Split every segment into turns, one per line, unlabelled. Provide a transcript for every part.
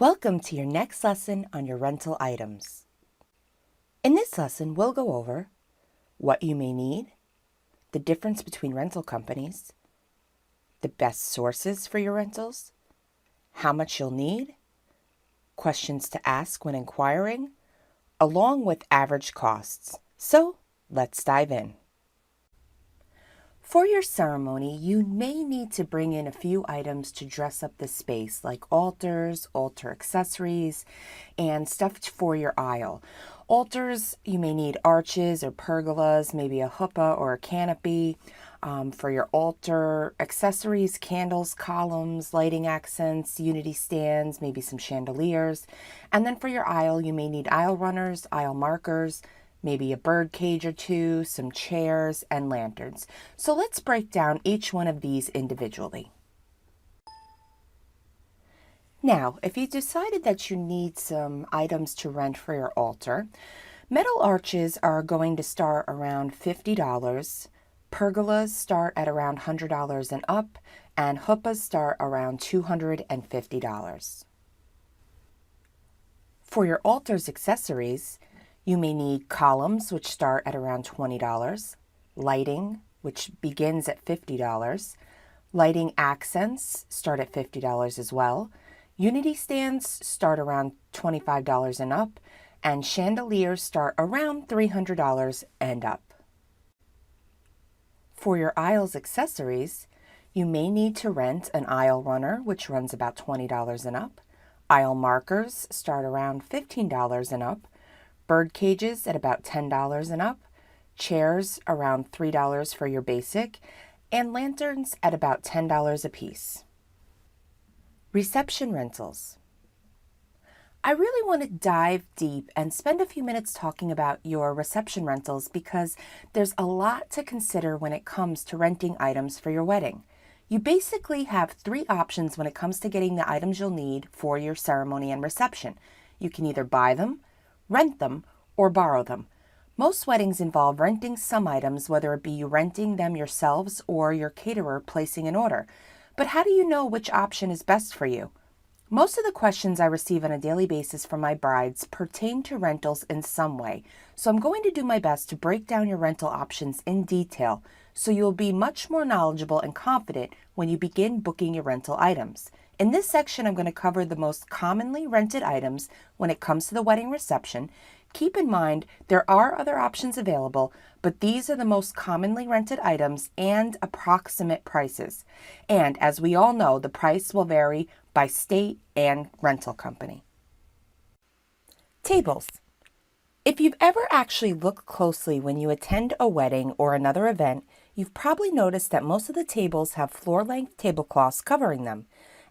Welcome to your next lesson on your rental items. In this lesson, we'll go over what you may need, the difference between rental companies, the best sources for your rentals, how much you'll need, questions to ask when inquiring, along with average costs. So, let's dive in. For your ceremony, you may need to bring in a few items to dress up the space, like altars, altar accessories, and stuff for your aisle. Altars, you may need arches or pergolas, maybe a huppah or a canopy. For your altar accessories, candles, columns, lighting accents, unity stands, maybe some chandeliers. And then for your aisle, you may need aisle runners, aisle markers, maybe a bird cage or two, some chairs, and lanterns. So let's break down each one of these individually. Now, if you decided that you need some items to rent for your altar, metal arches are going to start around $50, pergolas start at around $100 and up, and huppahs start around $250. For your altar's accessories, you may need columns, which start at around $20, lighting, which begins at $50, lighting accents start at $50 as well, unity stands start around $25 and up, and chandeliers start around $300 and up. For your aisle's accessories, you may need to rent an aisle runner, which runs about $20 and up, aisle markers start around $15 and up, bird cages at about $10 and up, chairs around $3 for your basic, and lanterns at about $10 a piece. Reception rentals. I really want to dive deep and spend a few minutes talking about your reception rentals because there's a lot to consider when it comes to renting items for your wedding. You basically have three options when it comes to getting the items you'll need for your ceremony and reception. You can either buy them, rent them, or borrow them. Most weddings involve renting some items, whether it be you renting them yourselves or your caterer placing an order. But how do you know which option is best for you? Most of the questions I receive on a daily basis from my brides pertain to rentals in some way, so I'm going to do my best to break down your rental options in detail so you'll be much more knowledgeable and confident when you begin booking your rental items. In this section, I'm going to cover the most commonly rented items when it comes to the wedding reception. Keep in mind, there are other options available, but these are the most commonly rented items and approximate prices. And as we all know, the price will vary by state and rental company. Tables. If you've ever actually looked closely when you attend a wedding or another event, you've probably noticed that most of the tables have floor-length tablecloths covering them.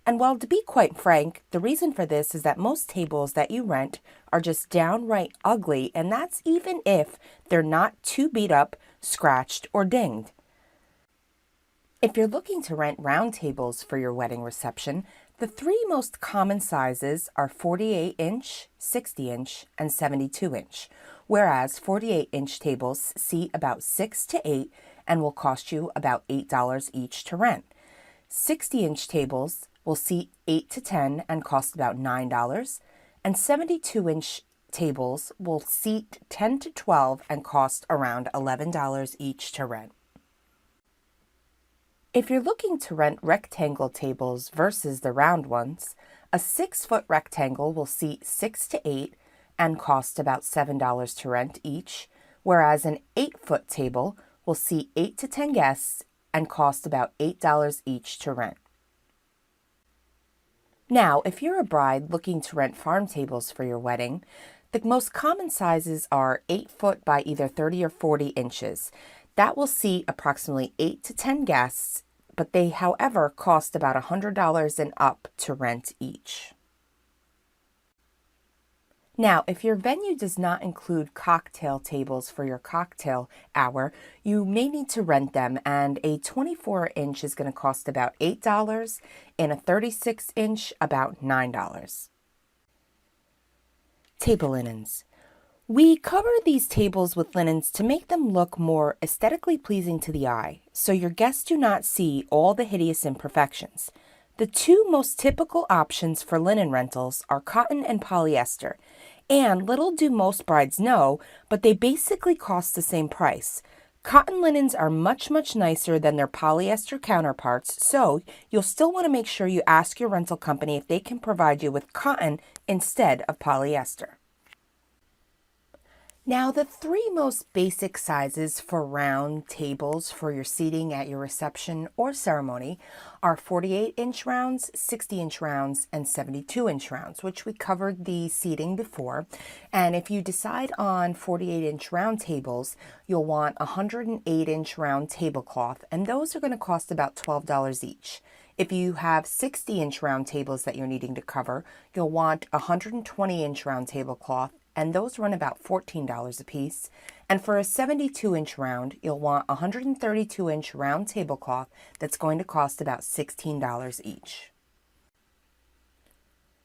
And while to be quite frank, the reason for this is that most tables that you rent are just downright ugly, and that's even if they're not too beat up, scratched, or dinged. If you're looking to rent round tables for your wedding reception, the three most common sizes are 48-inch, 60-inch, and 72-inch, whereas 48-inch tables seat about 6 to 8 and will cost you about $8 each to rent. 60-inch tables will seat 8 to 10 and cost about $9, and 72-inch tables will seat 10 to 12 and cost around $11 each to rent. If you're looking to rent rectangle tables versus the round ones, a 6-foot rectangle will seat 6 to 8 and cost about $7 to rent each, whereas an 8-foot table will seat 8 to 10 guests and cost about $8 each to rent. Now, if you're a bride looking to rent farm tables for your wedding, the most common sizes are 8 foot by either 30 or 40 inches. That will seat approximately 8 to 10 guests, but they, however, cost about $100 and up to rent each. Now, if your venue does not include cocktail tables for your cocktail hour, you may need to rent them, and a 24-inch is going to cost about $8 and a 36-inch about $9. Table linens. We cover these tables with linens to make them look more aesthetically pleasing to the eye, so your guests do not see all the hideous imperfections. The two most typical options for linen rentals are cotton and polyester. And little do most brides know, but they basically cost the same price. Cotton linens are much nicer than their polyester counterparts, so you'll still want to make sure you ask your rental company if they can provide you with cotton instead of polyester. Now, the three most basic sizes for round tables for your seating at your reception or ceremony are 48-inch rounds, 60-inch rounds, and 72-inch rounds, which we covered the seating before. And if you decide on 48-inch round tables, you'll want a 108-inch round tablecloth, and those are going to cost about $12 each. If you have 60-inch round tables that you're needing to cover, you'll want a 120-inch round tablecloth, and those run about $14 a piece. And for a 72-inch round, you'll want a 132-inch round tablecloth that's going to cost about $16 each.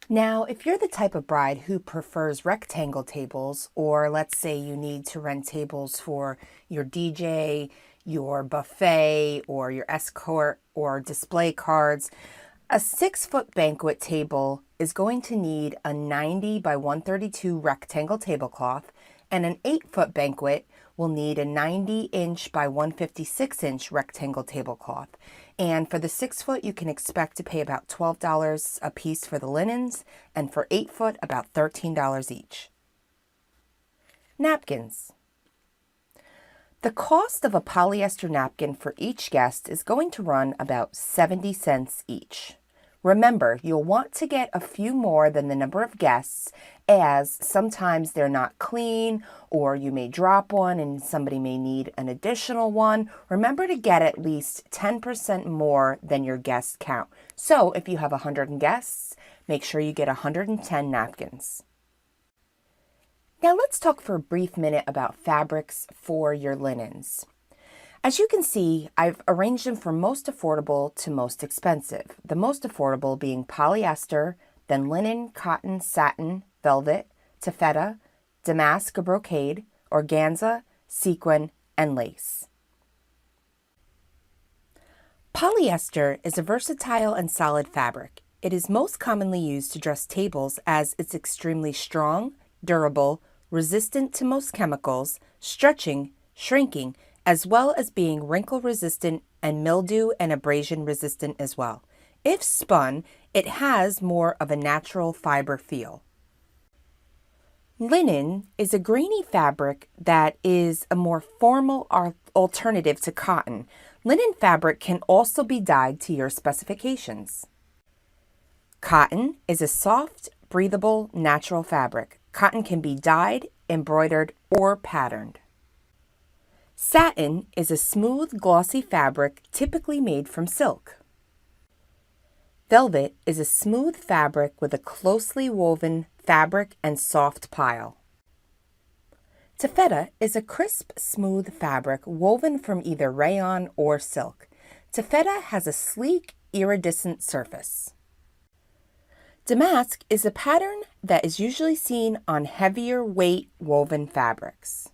Now, if you're the type of bride who prefers rectangle tables, or let's say you need to rent tables for your DJ, your buffet, or your escort, or display cards, a 6-foot banquet table is going to need a 90 by 132 rectangle tablecloth, and an 8-foot banquet will need a 90-inch by 156-inch rectangle tablecloth. And for the 6-foot, you can expect to pay about $12 a piece for the linens, and for 8-foot, about $13 each. Napkins. The cost of a polyester napkin for each guest is going to run about 70 cents each. Remember, you'll want to get a few more than the number of guests, as sometimes they're not clean, or you may drop one and somebody may need an additional one. Remember to get at least 10% more than your guest count. So if you have 100 guests, make sure you get 110 napkins. Now let's talk for a brief minute about fabrics for your linens. As you can see, I've arranged them from most affordable to most expensive. The most affordable being polyester, then linen, cotton, satin, velvet, taffeta, damask or brocade, organza, sequin, and lace. Polyester is a versatile and solid fabric. It is most commonly used to dress tables as it's extremely strong, durable, resistant to most chemicals, stretching, shrinking, as well as being wrinkle resistant and mildew and abrasion resistant as well. If spun, it has more of a natural fiber feel. Linen is a grainy fabric that is a more formal alternative to cotton. Linen fabric can also be dyed to your specifications. Cotton is a soft, breathable, natural fabric. Cotton can be dyed, embroidered, or patterned. Satin is a smooth, glossy fabric typically made from silk. Velvet is a smooth fabric with a closely woven fabric and soft pile. Taffeta is a crisp, smooth fabric woven from either rayon or silk. Taffeta has a sleek, iridescent surface. Damask is a pattern that is usually seen on heavier weight woven fabrics.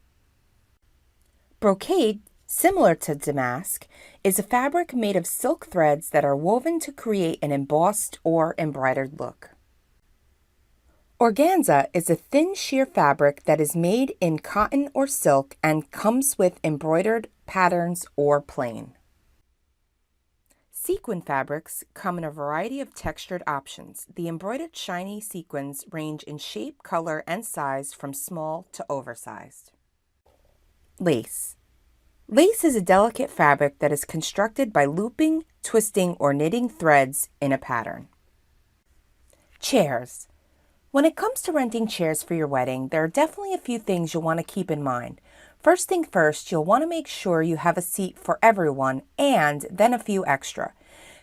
Brocade, similar to damask, is a fabric made of silk threads that are woven to create an embossed or embroidered look. Organza is a thin sheer fabric that is made in cotton or silk and comes with embroidered patterns or plain. Sequin fabrics come in a variety of textured options. The embroidered shiny sequins range in shape, color, and size from small to oversized. Lace. Lace is a delicate fabric that is constructed by looping, twisting, or knitting threads in a pattern. Chairs. When it comes to renting chairs for your wedding, there are definitely a few things you'll want to keep in mind. First thing first, you'll want to make sure you have a seat for everyone and then a few extra.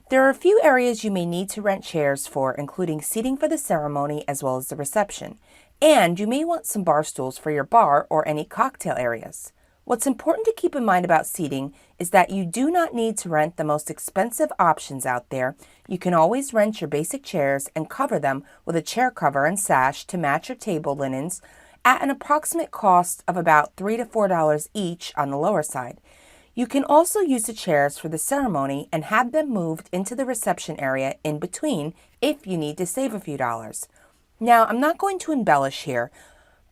There are a few areas you may need to rent chairs for, including seating for the ceremony as well as the reception. And you may want some bar stools for your bar or any cocktail areas. What's important to keep in mind about seating is that you do not need to rent the most expensive options out there. You can always rent your basic chairs and cover them with a chair cover and sash to match your table linens at an approximate cost of about $3 to $4 each on the lower side. You can also use the chairs for the ceremony and have them moved into the reception area in between if you need to save a few dollars. Now, I'm not going to embellish here,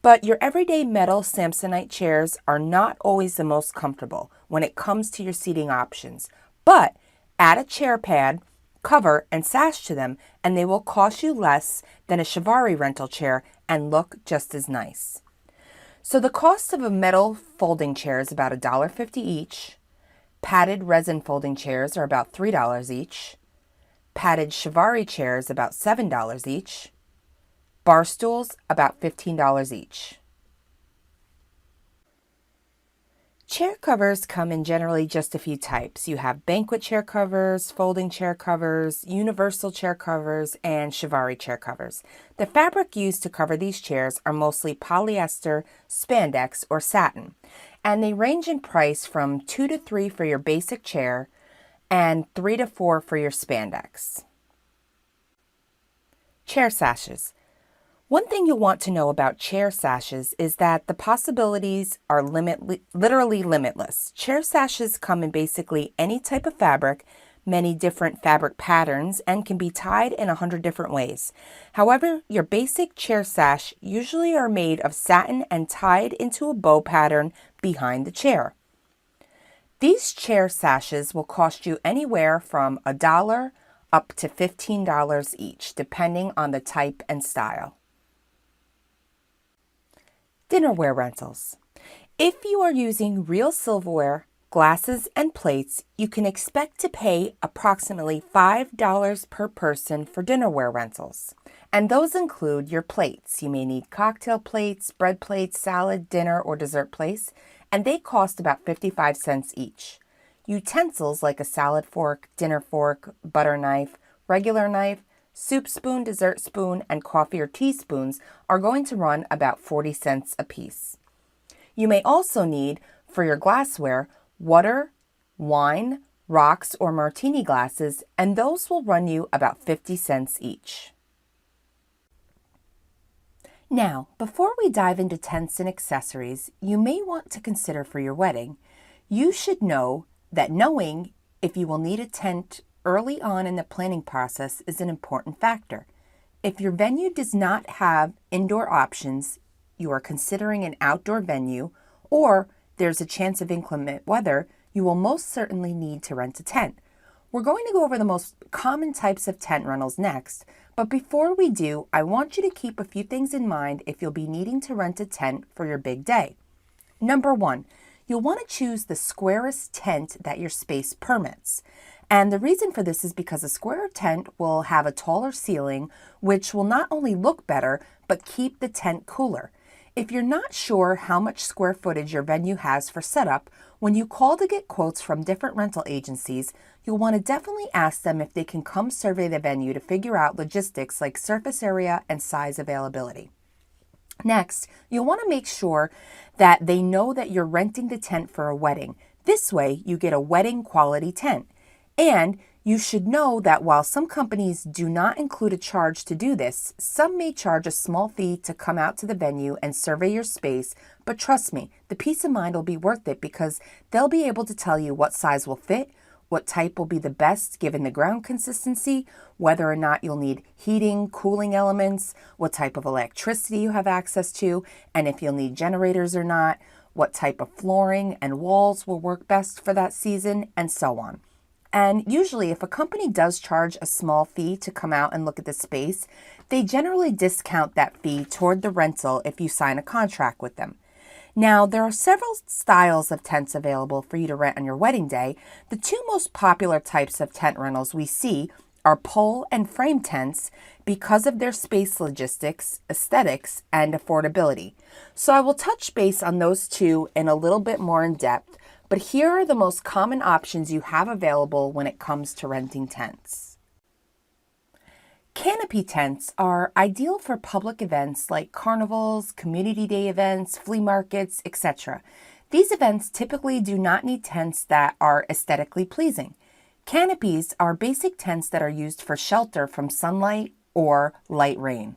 but your everyday metal Samsonite chairs are not always the most comfortable when it comes to your seating options. But add a chair pad, cover, and sash to them, and they will cost you less than a Kajabi rental chair and look just as nice. So the cost of a metal folding chair is about $1.50 each. Padded resin folding chairs are about $3 each. Padded Kajabi chairs about $7 each. Bar stools about $15 each. Chair covers come in generally just a few types. You have banquet chair covers, folding chair covers, universal chair covers, and Kajabi chair covers. The fabric used to cover these chairs are mostly polyester, spandex, or satin, and they range in price from $2 to $3 for your basic chair and $3 to $4 for your spandex. Chair sashes. One thing you'll want to know about chair sashes is that the possibilities are literally limitless. Chair sashes come in basically any type of fabric, many different fabric patterns, and can be tied in 100 different ways. However, your basic chair sash usually are made of satin and tied into a bow pattern behind the chair. These chair sashes will cost you anywhere from $1 up to $15 each, depending on the type and style. Dinnerware rentals. If you are using real silverware, glasses, and plates, you can expect to pay approximately $5 per person for dinnerware rentals. And those include your plates. You may need cocktail plates, bread plates, salad, dinner, or dessert plates, and they cost about 55 cents each. Utensils like a salad fork, dinner fork, butter knife, regular knife, soup spoon, dessert spoon, and coffee or teaspoons are going to run about 40 cents a piece. You may also need, for your glassware, water, wine, rocks, or martini glasses, and those will run you about 50 cents each. Now, before we dive into tents and accessories you may want to consider for your wedding, you should know that knowing if you will need a tent early on in the planning process is an important factor. If your venue does not have indoor options, you are considering an outdoor venue, or there's a chance of inclement weather, you will most certainly need to rent a tent. We're going to go over the most common types of tent rentals next, but before we do, I want you to keep a few things in mind if you'll be needing to rent a tent for your big day. Number one, you'll want to choose the squarest tent that your space permits. And the reason for this is because a square tent will have a taller ceiling, which will not only look better, but keep the tent cooler. If you're not sure how much square footage your venue has for setup, when you call to get quotes from different rental agencies, you'll want to definitely ask them if they can come survey the venue to figure out logistics like surface area and size availability. Next, you'll want to make sure that they know that you're renting the tent for a wedding. This way, you get a wedding quality tent. And you should know that while some companies do not include a charge to do this, some may charge a small fee to come out to the venue and survey your space, but trust me, the peace of mind will be worth it because they'll be able to tell you what size will fit, what type will be the best given the ground consistency, whether or not you'll need heating, cooling elements, what type of electricity you have access to, and if you'll need generators or not, what type of flooring and walls will work best for that season, and so on. And usually if a company does charge a small fee to come out and look at the space, they generally discount that fee toward the rental if you sign a contract with them. Now, there are several styles of tents available for you to rent on your wedding day. The two most popular types of tent rentals we see are pole and frame tents because of their space logistics, aesthetics, and affordability. So I will touch base on those two in a little bit more in depth. But here are the most common options you have available when it comes to renting tents. Canopy tents are ideal for public events like carnivals, community day events, flea markets, etc. These events typically do not need tents that are aesthetically pleasing. Canopies are basic tents that are used for shelter from sunlight or light rain.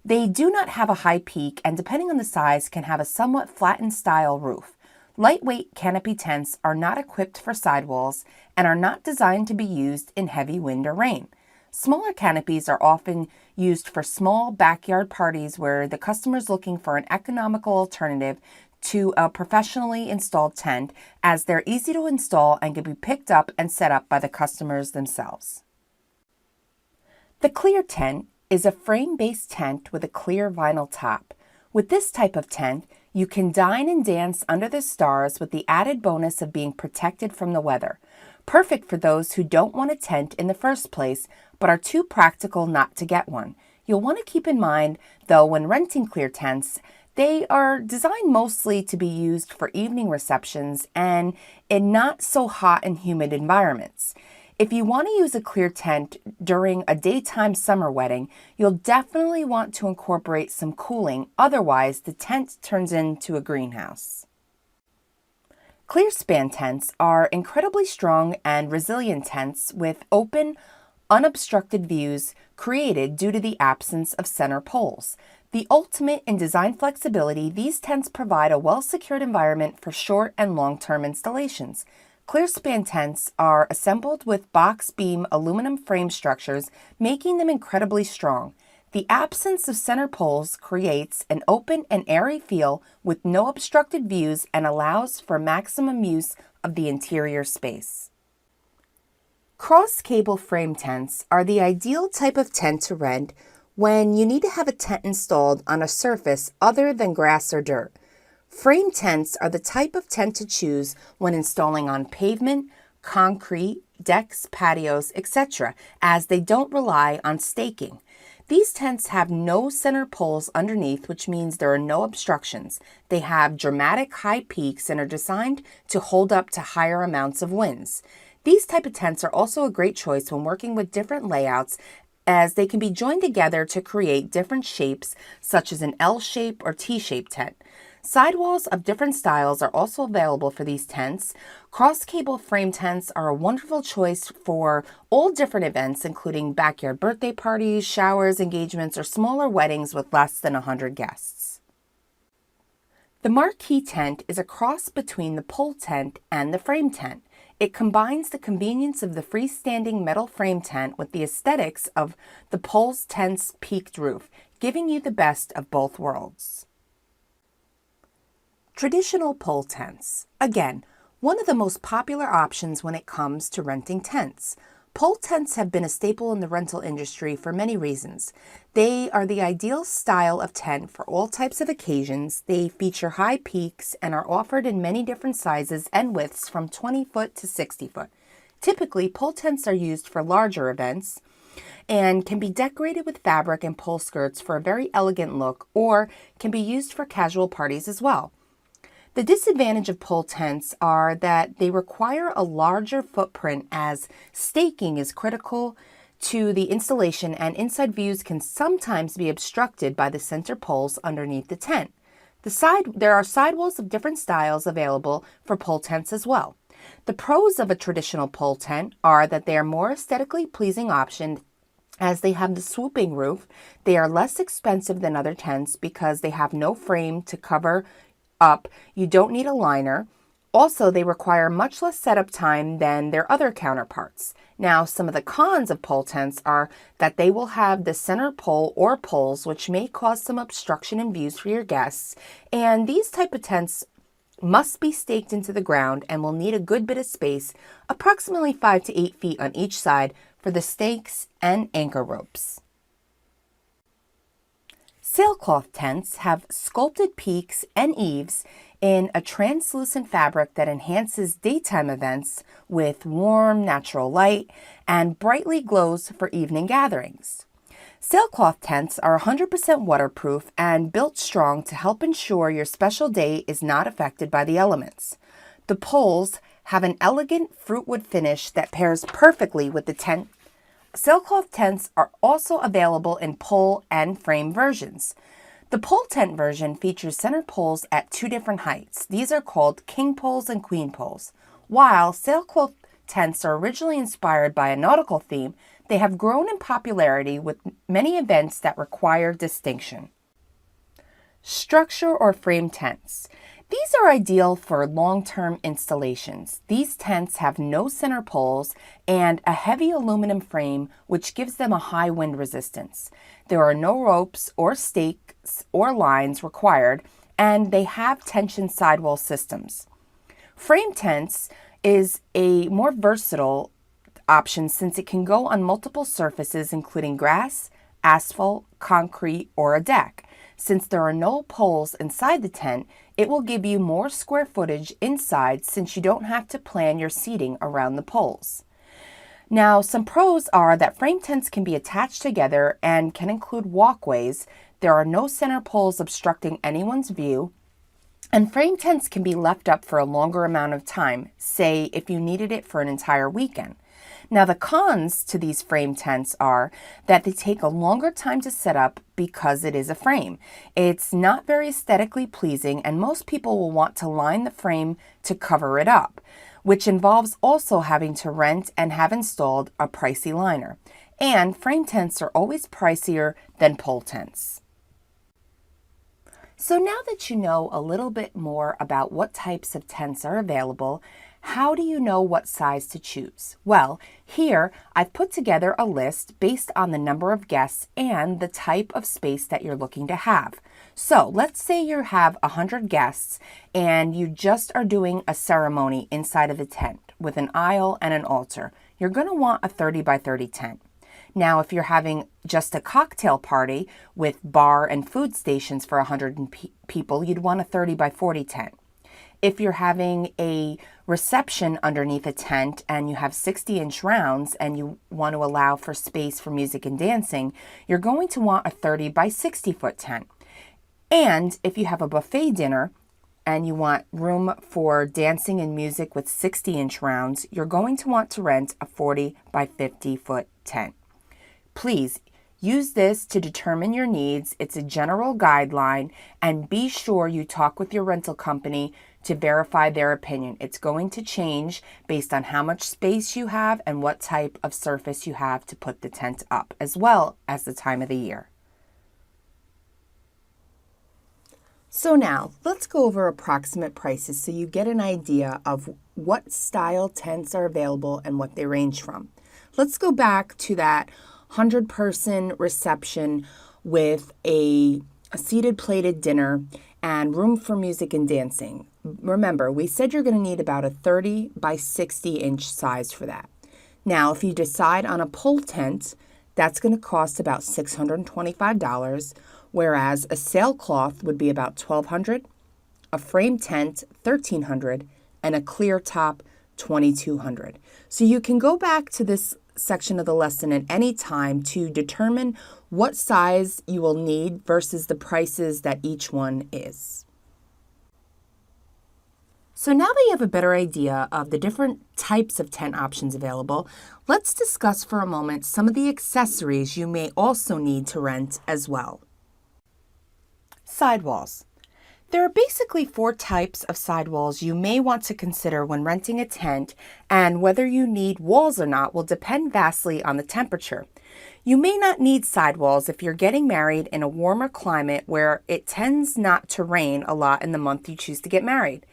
They do not have a high peak and depending on the size can have a somewhat flattened style roof. Lightweight canopy tents are not equipped for sidewalls and are not designed to be used in heavy wind or rain. Smaller canopies are often used for small backyard parties where the customer is looking for an economical alternative to a professionally installed tent, as they're easy to install and can be picked up and set up by the customers themselves. The clear tent is a frame-based tent with a clear vinyl top. With this type of tent, you can dine and dance under the stars with the added bonus of being protected from the weather. Perfect for those who don't want a tent in the first place but are too practical not to get one. You'll want to keep in mind, though, when renting clear tents, they are designed mostly to be used for evening receptions and in not so hot and humid environments. If you want to use a clear tent during a daytime summer wedding, you'll definitely want to incorporate some cooling, otherwise the tent turns into a greenhouse. Clear span tents are incredibly strong and resilient tents with open, unobstructed views created due to the absence of center poles. The ultimate in design flexibility, these tents provide a well-secured environment for short and long-term installations. Clear span tents are assembled with box beam aluminum frame structures, making them incredibly strong. The absence of center poles creates an open and airy feel with no obstructed views and allows for maximum use of the interior space. Cross cable frame tents are the ideal type of tent to rent when you need to have a tent installed on a surface other than grass or dirt. Frame tents are the type of tent to choose when installing on pavement, concrete, decks, patios, etc., as they don't rely on staking. These tents have no center poles underneath, which means there are no obstructions. They have dramatic high peaks and are designed to hold up to higher amounts of winds. These type of tents are also a great choice when working with different layouts, as they can be joined together to create different shapes, such as an L-shape or T-shape tent. Sidewalls of different styles are also available for these tents. Cross-cable frame tents are a wonderful choice for all different events, including backyard birthday parties, showers, engagements, or smaller weddings with less than 100 guests. The marquee tent is a cross between the pole tent and the frame tent. It combines the convenience of the freestanding metal frame tent with the aesthetics of the pole tent's peaked roof, giving you the best of both worlds. Traditional pole tents. Again, one of the most popular options when it comes to renting tents. Pole tents have been a staple in the rental industry for many reasons. They are the ideal style of tent for all types of occasions. They feature high peaks and are offered in many different sizes and widths from 20 foot to 60 foot. Typically, pole tents are used for larger events and can be decorated with fabric and pole skirts for a very elegant look, or can be used for casual parties as well. The disadvantage of pole tents are that they require a larger footprint, as staking is critical to the installation and inside views can sometimes be obstructed by the center poles underneath the tent. There are sidewalls of different styles available for pole tents as well. The pros of a traditional pole tent are that they are more aesthetically pleasing option, as they have the swooping roof. They are less expensive than other tents because they have no frame to cover up. You don't need a liner. Also, they require much less setup time than their other counterparts. Now, some of the cons of pole tents are that they will have the center pole or poles, which may cause some obstruction in views for your guests. And these type of tents must be staked into the ground and will need a good bit of space, approximately 5 to 8 feet on each side, for the stakes and anchor ropes. Sailcloth tents have sculpted peaks and eaves in a translucent fabric that enhances daytime events with warm, natural light and brightly glows for evening gatherings. Sailcloth tents are 100% waterproof and built strong to help ensure your special day is not affected by the elements. The poles have an elegant fruitwood finish that pairs perfectly with the tent. Sailcloth tents are also available in pole and frame versions. The pole tent version features center poles at 2 different heights. These are called king poles and queen poles. While sailcloth tents are originally inspired by a nautical theme, they have grown in popularity with many events that require distinction. Structure or frame tents. These are ideal for long-term installations. These tents have no center poles and a heavy aluminum frame which gives them a high wind resistance. There are no ropes or stakes or lines required, and they have tension sidewall systems. Frame tents is a more versatile option since it can go on multiple surfaces including grass, asphalt, concrete, or a deck. Since there are no poles inside the tent, it will give you more square footage inside since you don't have to plan your seating around the poles. Now, some pros are that frame tents can be attached together and can include walkways. There are no center poles obstructing anyone's view, and frame tents can be left up for a longer amount of time, say if you needed it for an entire weekend. Now, the cons to these frame tents are that they take a longer time to set up because it is a frame. It's not very aesthetically pleasing, and most people will want to line the frame to cover it up, which involves also having to rent and have installed a pricey liner. And frame tents are always pricier than pole tents. So now that you know a little bit more about what types of tents are available, how do you know what size to choose? Well, here I've put together a list based on the number of guests and the type of space that you're looking to have. So let's say you have 100 guests and you just are doing a ceremony inside of the tent with an aisle and an altar. You're going to want a 30 by 30 tent. Now, if you're having just a cocktail party with bar and food stations for 100 people, you'd want a 30 by 40 tent. If you're having a reception underneath a tent and you have 60-inch rounds and you want to allow for space for music and dancing, you're going to want a 30 by 60 foot tent. And if you have a buffet dinner and you want room for dancing and music with 60-inch rounds, you're going to want to rent a 40 by 50 foot tent. Please use this to determine your needs. It's a general guideline, and be sure you talk with your rental company to verify their opinion. It's going to change based on how much space you have and what type of surface you have to put the tent up, as well as the time of the year. So now, let's go over approximate prices so you get an idea of what style tents are available and what they range from. Let's go back to that 100-person reception with a seated plated dinner and room for music and dancing. Remember, we said you're going to need about a 30 by 60-inch size for that. Now, if you decide on a pole tent, that's going to cost about $625, whereas a sailcloth would be about $1,200, a frame tent $1,300, and a clear top $2,200. So you can go back to this section of the lesson at any time to determine what size you will need versus the prices that each one is. So now that you have a better idea of the different types of tent options available, let's discuss for a moment some of the accessories you may also need to rent as well. Sidewalls. There are basically 4 types of sidewalls you may want to consider when renting a tent, and whether you need walls or not will depend vastly on the temperature. You may not need sidewalls if you're getting married in a warmer climate where it tends not to rain a lot in the month you choose to get married.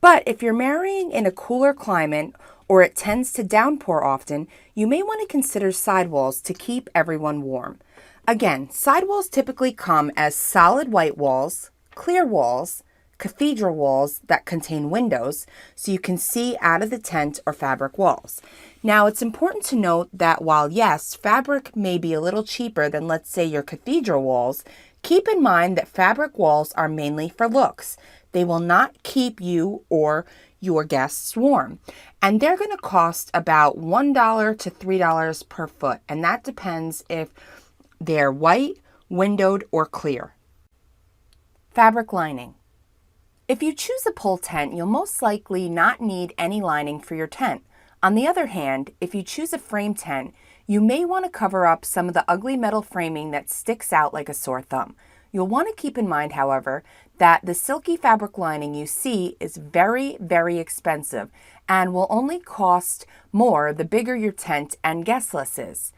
But if you're marrying in a cooler climate or it tends to downpour often, you may want to consider sidewalls to keep everyone warm. Again, sidewalls typically come as solid white walls, clear walls, cathedral walls that contain windows so you can see out of the tent, or fabric walls. Now, it's important to note that while yes, fabric may be a little cheaper than, let's say, your cathedral walls, keep in mind that fabric walls are mainly for looks. They will not keep you or your guests warm. And they're going to cost about $1 to $3 per foot, and that depends if they're white, windowed, or clear. Fabric lining. If you choose a pole tent, you'll most likely not need any lining for your tent. On the other hand, if you choose a frame tent, you may want to cover up some of the ugly metal framing that sticks out like a sore thumb. You'll want to keep in mind, however, that the silky fabric lining you see is very, very expensive and will only cost more the bigger your tent and guest list is.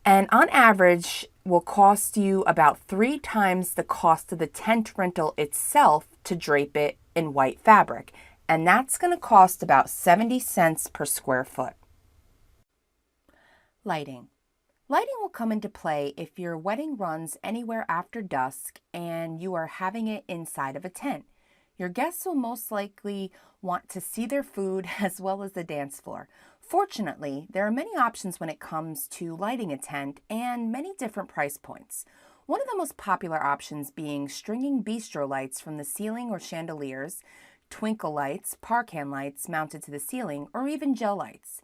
And on average, will cost you about 3 times the cost of the tent rental itself to drape it in white fabric, and that's going to cost about 70 cents per square foot. Lighting. Lighting will come into play if your wedding runs anywhere after dusk and you are having it inside of a tent. Your guests will most likely want to see their food as well as the dance floor. Fortunately, there are many options when it comes to lighting a tent and many different price points. One of the most popular options being stringing bistro lights from the ceiling or chandeliers, twinkle lights, parkan lights mounted to the ceiling, or even gel lights.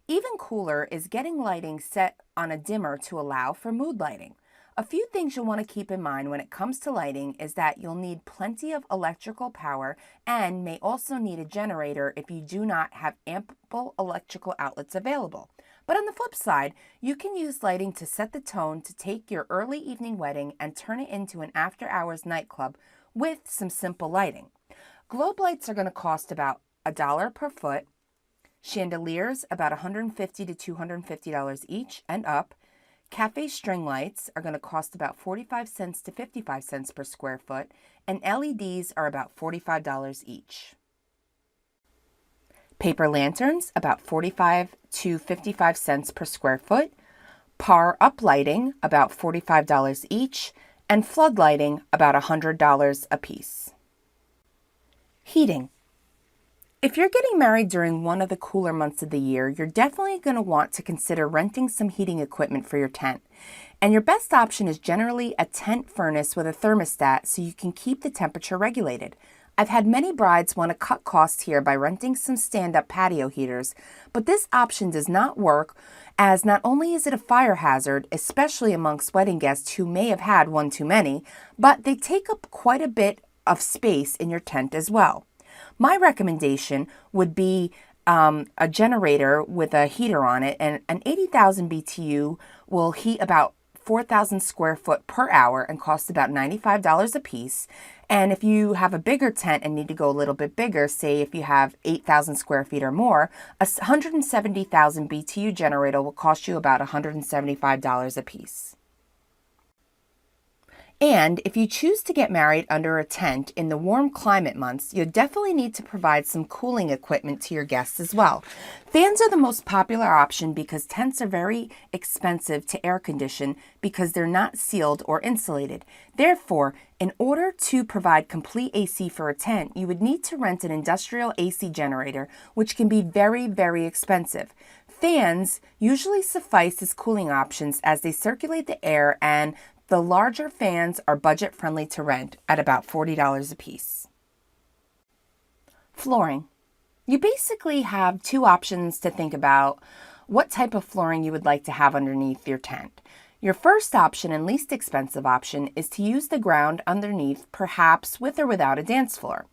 Even cooler is getting lighting set on a dimmer to allow for mood lighting. A few things you'll want to keep in mind when it comes to lighting is that you'll need plenty of electrical power and may also need a generator if you do not have ample electrical outlets available. But on the flip side, you can use lighting to set the tone to take your early evening wedding and turn it into an after-hours nightclub with some simple lighting. Globe lights are going to cost about $1 per foot, chandeliers about $150 to $250 each and up. Cafe string lights are going to cost about 45 cents to 55 cents per square foot, and LEDs are about $45 each. Paper lanterns, about 45 to 55 cents per square foot. Par up lighting, about $45 each, and flood lighting, about $100 a piece. Heating. If you're getting married during one of the cooler months of the year, you're definitely going to want to consider renting some heating equipment for your tent. And your best option is generally a tent furnace with a thermostat so you can keep the temperature regulated. I've had many brides want to cut costs here by renting some stand-up patio heaters, but this option does not work, as not only is it a fire hazard, especially amongst wedding guests who may have had one too many, but they take up quite a bit of space in your tent as well. My recommendation would be a generator with a heater on it, and an 80,000 BTU will heat about 4,000 square foot per hour and cost about $95 a piece. And if you have a bigger tent and need to go a little bit bigger, say if you have 8,000 square feet or more, a 170,000 BTU generator will cost you about $175 a piece. And if you choose to get married under a tent in the warm climate months, you'll definitely need to provide some cooling equipment to your guests as well. Fans are the most popular option because tents are very expensive to air condition because they're not sealed or insulated. Therefore, in order to provide complete AC for a tent, you would need to rent an industrial AC generator, which can be very, very expensive. Fans usually suffice as cooling options as they circulate the air, and the larger fans are budget friendly to rent at about $40 a piece. Flooring. You basically have two options to think about what type of flooring you would like to have underneath your tent. Your first option and least expensive option is to use the ground underneath, perhaps with or without a dance floor.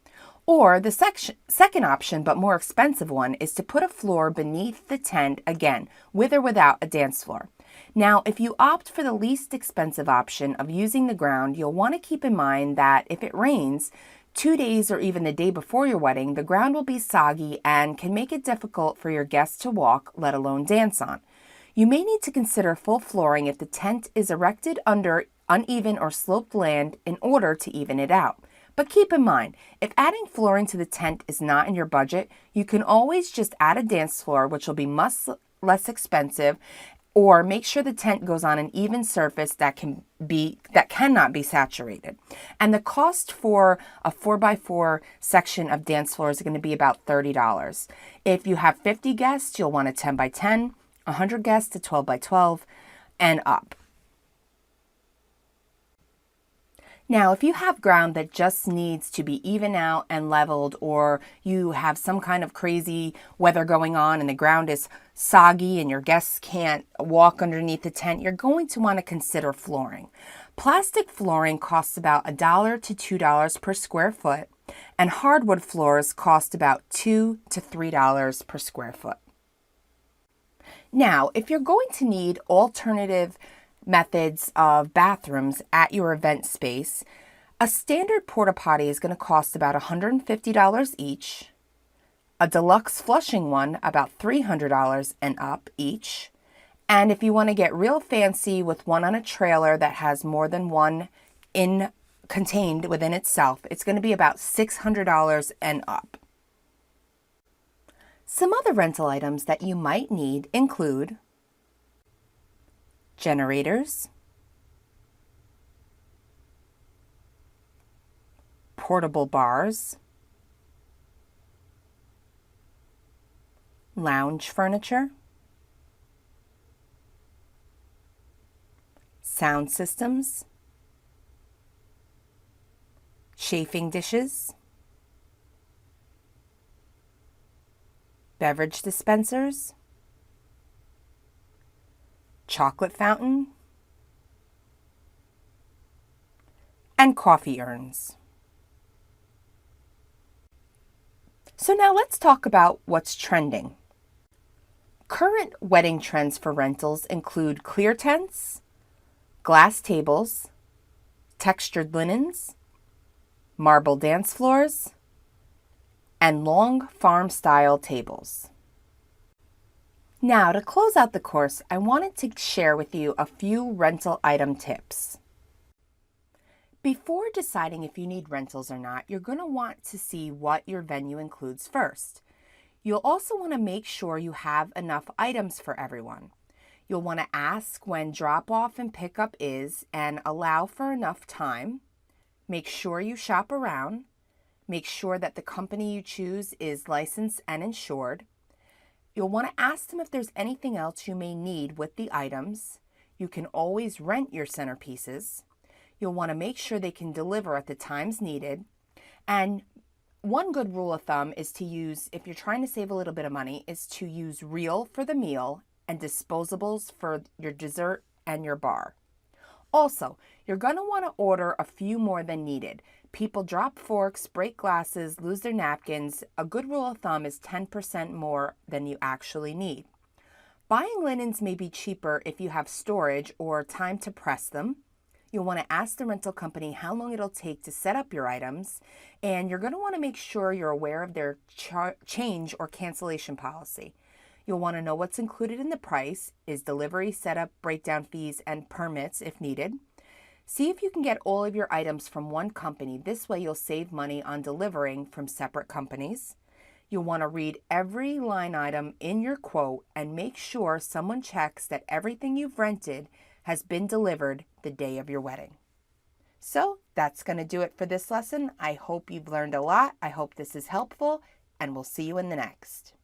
Or the second option, but more expensive one, is to put a floor beneath the tent, again, with or without a dance floor. Now, if you opt for the least expensive option of using the ground, you'll want to keep in mind that if it rains 2 days or even the day before your wedding, the ground will be soggy and can make it difficult for your guests to walk, let alone dance on. You may need to consider full flooring if the tent is erected under uneven or sloped land in order to even it out. But keep in mind, if adding flooring to the tent is not in your budget, you can always just add a dance floor, which will be much less expensive, or make sure the tent goes on an even surface that cannot be saturated. And the cost for a 4x4 section of dance floor is going to be about $30. If you have 50 guests, you'll want a 10x10, 100 guests, a 12x12, and up. Now, if you have ground that just needs to be even out and leveled, or you have some kind of crazy weather going on and the ground is soggy and your guests can't walk underneath the tent, you're going to want to consider flooring. Plastic flooring costs about $1 to $2 per square foot, and hardwood floors cost about $2 to $3 per square foot. Now, if you're going to need alternative methods of bathrooms at your event space, a standard porta potty is going to cost about $150 each, a deluxe flushing one about $300 and up each, And if you want to get real fancy with one on a trailer that has more than one contained within itself, it's going to be about $600 and up. Some other rental items that you might need include generators, portable bars, lounge furniture, sound systems, chafing dishes, beverage dispensers, chocolate fountain, and coffee urns. So now let's talk about what's trending. Current wedding trends for rentals include clear tents, glass tables, textured linens, marble dance floors, and long farm-style tables. Now, to close out the course, I wanted to share with you a few rental item tips. Before deciding if you need rentals or not, you're going to want to see what your venue includes first. You'll also want to make sure you have enough items for everyone. You'll want to ask when drop-off and pickup is and allow for enough time. Make sure you shop around. Make sure that the company you choose is licensed and insured. You'll want to ask them if there's anything else you may need with the items. You can always rent your centerpieces. You'll want to make sure they can deliver at the times needed. And one good rule of thumb is to use, if you're trying to save a little bit of money, is to use real for the meal and disposables for your dessert and your bar. Also, you're going to want to order a few more than needed. People drop forks, break glasses, lose their napkins. A good rule of thumb is 10% more than you actually need. Buying linens may be cheaper if you have storage or time to press them. You'll want to ask the rental company how long it'll take to set up your items, and you're going to want to make sure you're aware of their change or cancellation policy. You'll want to know what's included in the price, is delivery, setup, breakdown fees, and permits if needed. See if you can get all of your items from one company. This way you'll save money on delivering from separate companies. You'll want to read every line item in your quote and make sure someone checks that everything you've rented has been delivered the day of your wedding. So that's going to do it for this lesson. I hope you've learned a lot. I hope this is helpful, and we'll see you in the next.